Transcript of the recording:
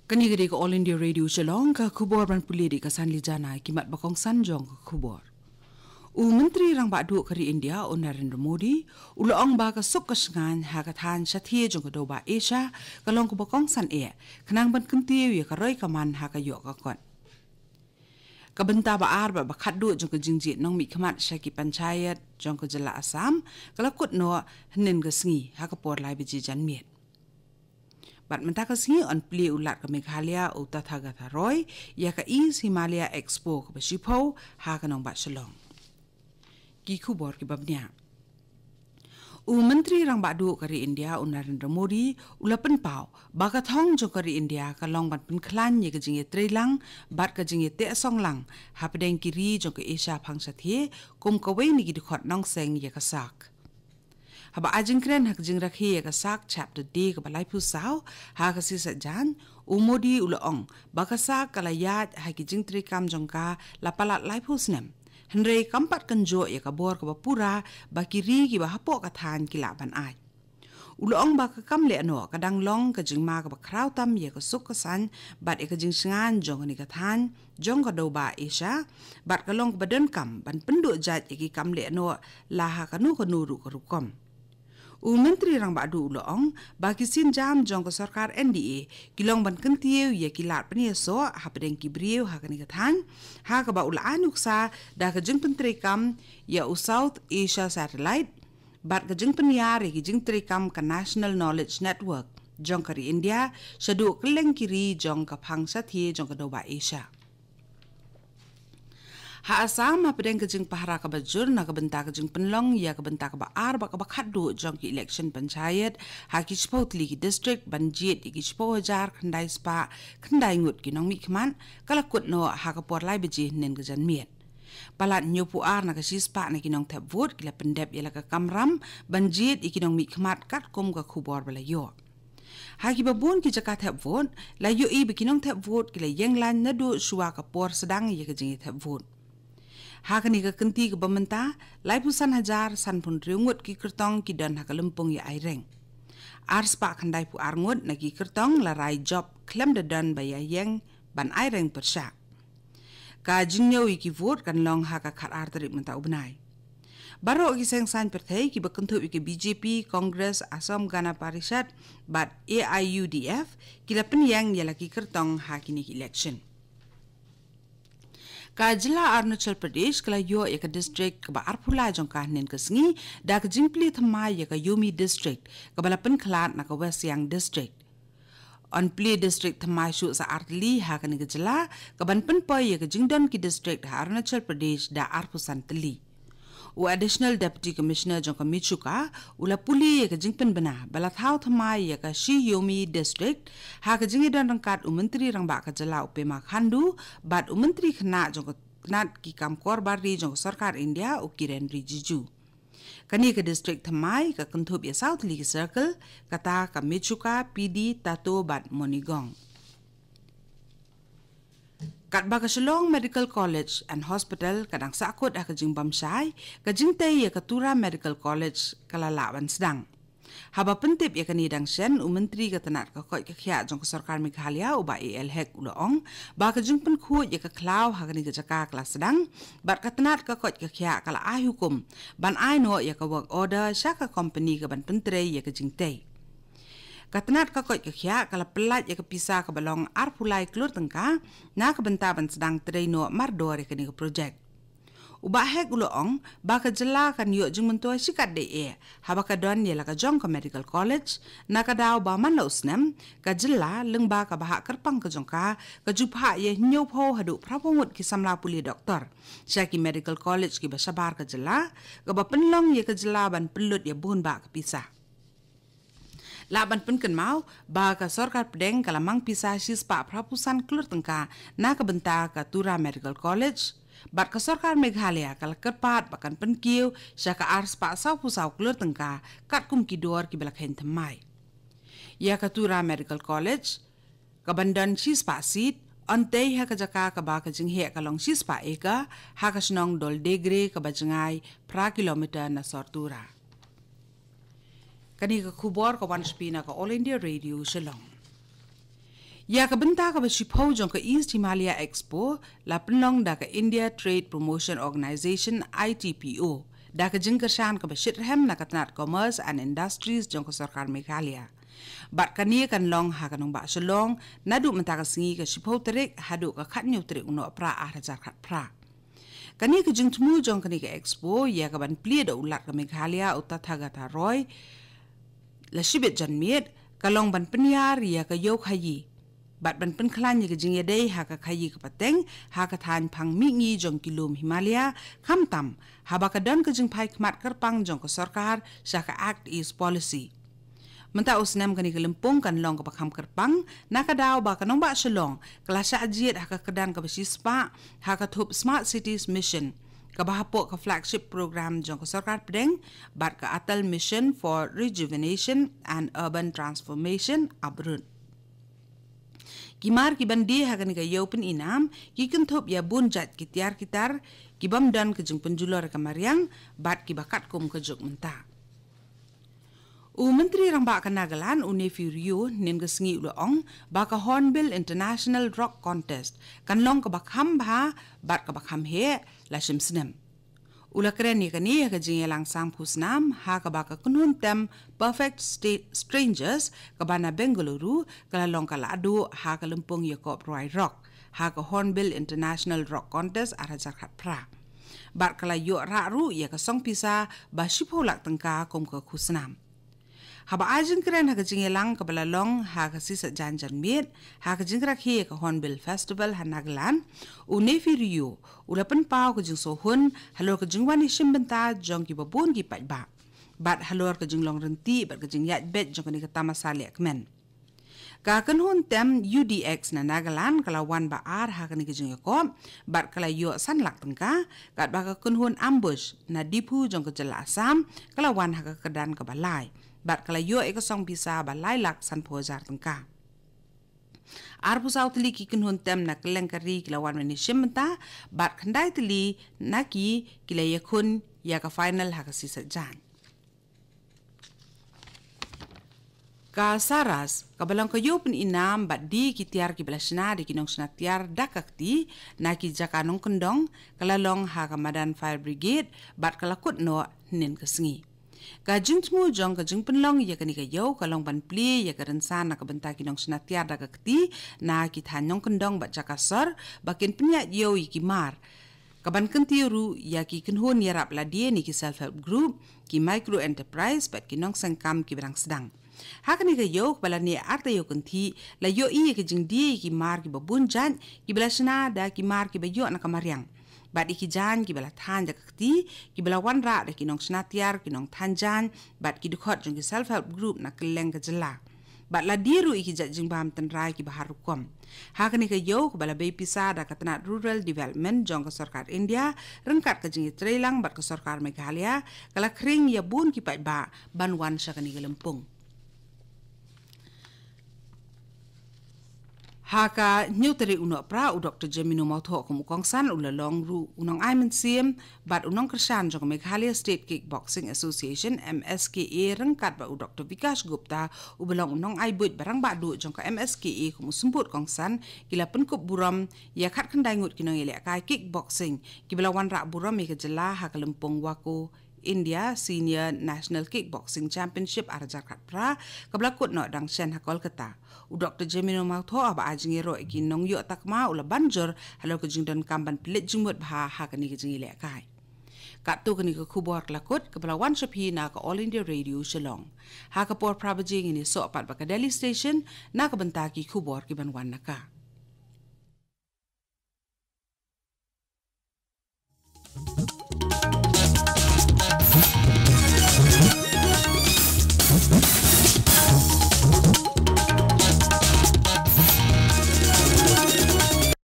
Kani ko All India Radio Shillong ka khubor ban puli di kasan lijana kimat bakong sanjong ka khubor. Menteri rang badu kari India Narendra Modi uloong ba ka sukasengan hakathan sathie jong ka doba Asia kalong ko bakong san kanang ban kentiu ya ka roi kaman hakayo ka kon. Kabenta ba arba ba khaddu jong ka jingjit nong mi khamat shaki panchayat jong ka jala Assam kalakut no hnen ga sngi hakapor lai biji janmiet. Bat mentakasi on pli ulat ke Meghalaya Tathagatha Roy ya ka East Himalaya Expo ke Bashipau ha kanong bat Shillong. Ki khubor ki babnya. Menteri rang badu kari India Narendra Modi ulapen pau baka thong jo kari India ka long bat pin khlan ye ka jinge treilang bat ka jinge te song lang ha pedeng kiri jo ka Asia phang sathie kum ka wei ni ki khot nong seng ye ka sak. Haba ajing kren hak jing rakhi ka sak chapter D ka balai pu sao ha ka si sajan Modi ulaong baka sak kalayat ha ki jing tri kam jong ka lapalat lai pu snem henrei kampat kanjo ya ka bor ka bapura bakiri ki ba hapo ka than ki la ban ai ulaong baka kam le no kadang long ka jing ma ka ba kraw tam ya ka suk ka san bat e ka jing singan jong ni ka than jong ka do ba Asia bat ka long ka badan kam ban pendu jat ki kam le no la ha ka nu ru ka rukom Menteri rang badu uloong bagi sin jam jong ke sarkar NDA kilong ban kentiu ya kilat penieso ha pedeng kibriu ha kani kathan ha ka ba ula anuksa da ka jeng pentri kam ya South Asia Satellite bat ka jeng peniar ki jeng tri kam ka National Knowledge Network jong kari India shadu keleng kiri jong ka phang sathie jong ka doba Asia ha Assam ha pedeng ke jing pahara ka bajur na ka benta ke jing penlong ya ka benta ka ba ar ba ka ba khaddu jong ki election panchayat ha ki spotli ki district banjit ki spo jar khandai spa khandai ngut ki nong mi khman kala kut no ha ka por lai beji nen ke jan miet palat nyopu ar na ka si spa na ki nong thap vote ki la pendep ya la ka kamram banjit ki nong mi khmat kat kum ka khubor bala yo Haki babun ki jakat thap vote la yo i bikinong thap vote ki la yenglan na do suwa ka por sedang ya ka jing thap vote Hakani ka kenti ka bamenta, lai pusan hajar san pun riungut ki kertong ki dan haka lempung ya aireng. Ars pa kandai pu arngut na ki kertong la rai job klem da dan baya yang ban aireng persyak. Ka jingnyo ki vote kan long haka khat ar tarik menta ubnai. Baro ki seng san perthai ki bakentu ki BJP, Congress, Assam Gana Parishad, bat AIUDF ki la penyang ya la ki kertong hakini ki election. Ka jila Arunachal Pradesh kala yo ya ka district ka ba arpula jong ka nen ka sngi da ka jingpli thamai ya ka Yomi district ka balapan khalat na ka West Siang district on play district thamai shu sa artli ha ka ni ka jila ka banpan poi ya ka jingdon ki district ha Arunachal Pradesh da arpusan tli additional deputy commissioner jong ka Michuka ula puli ya ka jingpen bana balathau thamai ya ka Shi Yomi district ha ka jingidon rangkat menteri rang ba ka jala upema khandu bat menteri khna jong ka knat ki kam kor bari jong sarkar India Kiren Rijiju kani ka district thamai ka kanthup ya South League Circle kata ka Michuka PD Tato bat Monigong Kat ba ka Shillong Medical College and Hospital kadang sakut ka jing bamsai ka jing tay ya Katura Medical College kalalawan sedang haba pentip ya kani dang sen menteri ka tanat ka koi ka khya jong ka sarkar Meghalaya uba hek uloong ba ka jing pen khu ya ka klaw ha kani ka jaka kelas sedang bat ka tanat ka koi ka khya kala ai hukum ban ai no ya ka work order syaka company ka ban pentre ya ka jing tay Katanat ka koi ka khya kala pelat ya ka pisa ka balong arpulai klur tengka na ka bentaban sedang treino mardor ka ni ka project. Uba hek uloong ba ka jela kan yo jing mentua sikat de haba ka don ya la ka jong ka medical college na ka daw ba man lo snem ka jela leng ba ka bahak kerpang ka jong ka jupha ye nyo pho hadu prapomut ki samla puli doktor. Syaki medical college ki ba sabar ka jela ka ba penlong ya ka jela ban pelut ya bun ba ka pisa. Laban penken mau ba ka sarkar pedeng kalamang pisa sispa prapusan klur tengka na ka benta ka Tura Medical College bat ka sarkar Meghalaya kala kerpat bakan penkiu syaka ars pa sau pusau klur tengka kat kum kidor ki balak hen thamai ya ka Tura Medical College ka bandan sispa seat Antay ha ka jaka ka ba ka jinghe ka long sispa eka ha ka snong dol degre ka bajengai pra kilometer na sortura Kani ka khubor ka wanspina ka All India Radio Shillong. Ya ka benta ka bashipho jong ka East Himalaya Expo la penlong da ka India Trade Promotion Organization ITPO da ka jingkershan ka bashithem na katnat Commerce and Industries jong ka sarkar Meghalaya. Bat kani kan long ha kanong ba shalong nadu mentaka singi ka shipho terik hadu ka khatnyu terik uno pra ahrajar khat pra. Kani ka jingtmu jong kani ka Expo ya ka ban pli da ulat ka Meghalaya utathaga roy la shibit janmiet kalong ban penyar ya ka yok hayi. Bat ban pen klan ya jing yadai ha ka khayi ka pateng ha ka than phang mi ngi jong kilom Himalaya kham tam ha ba ka don ka jing phai khmat karpang jong ka sarkar sha ka Act East Policy. Menta usnam kani ka Lempung kan long ka pakham karpang na ka daw ba kanong ba shalong klasa ajiet ha ka kedan ka basispa ha ka thup Smart Cities Mission ka bahapo ka flagship program jong ka sarkar pedeng bat ka Atal Mission for Rejuvenation and Urban Transformation abrun. Kimar ki bandi hakan ka yopen inam ki kenthop ya bunjat ki tiar kitar ki bamdan ke jeng penjulor ka Mariang bat ki bakat kum ke jok menta. Menteri rang ba ka Nagaland Nefi Rio nen ke sengi uloong ba ka Hornbill International Rock Contest kan long ka bakham ba bat ka bakham he la shimsnem. Ula keren ni kani ka jing lang sang pusnam ha ka ba ka kunun tem Perfect Strangers ka bana Bengaluru ka long ka ladu ha ka Lempung Yakob Roy Rock ha ka Hornbill International Rock Contest arajar khat pra. Bat kala yo ra ru ya ka song pisa ba shipho lak tengka kom ka khusnam. Haba ajin keren ha ka jing lang ka balalong ha ka sisa janjan miet ha ka jing rakhi ka Hornbill Festival ha Nagaland Nefi Rio ulapan pau ka jing sohun halor ka jing wani shimbenta jong ki babun ki patba bat halor ka jing long renti bat ka jing yat bet jong ni ka tamasali akmen ka kanhun tem UDX na Nagaland kalawan ba ar ha ka ni ka jing yakob bat kala yo san lak tengka kat ba ka kanhun ambush na dipu jong ka jala Assam kalawan ha ka kedan ka balai bat kala yo eka song bisa balai lak san pojar tengka. Arpu saw tili ki kunhun tem na kelengkari kilawan wani shimenta bat kandai tili naki kila yakun ya ka final ha ka sisa jan. Ka saras kabalang ka yo pun inam bat di ki tiar ki belasna di kinong sna tiar dakakti na ki jakanong kendong kalalong ha ka Madan Fire Brigade bat kalakut no nen kesengi. Ka jingtmu jong ka jing penlong ya kani ka yo kalong ban pli ya ka rensan na ka benta kinong snatiar da ka kti na ki thanyong kendong bat jakasor bakin penya yo ki mar ka ban kenti ru ya ki kenhun ya rap la die ni ki self help group ki micro enterprise bat kinong sangkam ki berang sedang ha kani ka yo bala ni arta yo kenti la yo i ki jing die ki mar ki babun jan ki belasna da ki mar ki bayo na ka Mariang bat iki jan ki bala than jakti ki bala wanra da kinong snatiar kinong thanjan bat ki dukhot jong ki self help group na keleng ka jela bat la diru iki jat jingbam tenrai ki bahar hukum ha kani ka yo bala bei pisa da katnat rural development jong ka sarkar India rengkat ka jingi trelang bat ka sarkar Meghalaya kala kring ya bun ki pai ba banwan sha kani ka Lempung. Haka nyuteri uno pra u Dr. Jemino Mautho kum kongsan ulalong ru unong aimen siem bat unong kersan jong Meghalaya State Kickboxing Association MSKA rengkat ba u Dr. Vikash Gupta u belong unong aibut barang ba du jong ka MSKA kum semput kongsan kila penkup buram ya khat kendai ngut kinong ele kai kickboxing kibelawan rak buram ke jela ha ka Lempung wako India Senior National Kickboxing Championship arjar khat pra kablakut no dang shen ha Kolkata u Dr. Jemino Mautho aba ajingero iki nong yo takma ula banjor halo ke jingdan kamban pelit jingmut bha ha kani ke jingile kai kat tu kani ke khubor klakut kepelawan shapi na ka All India Radio Shillong ha ka por prabajing ini so pat ba ka Delhi station na ka bentaki khubor ki banwan naka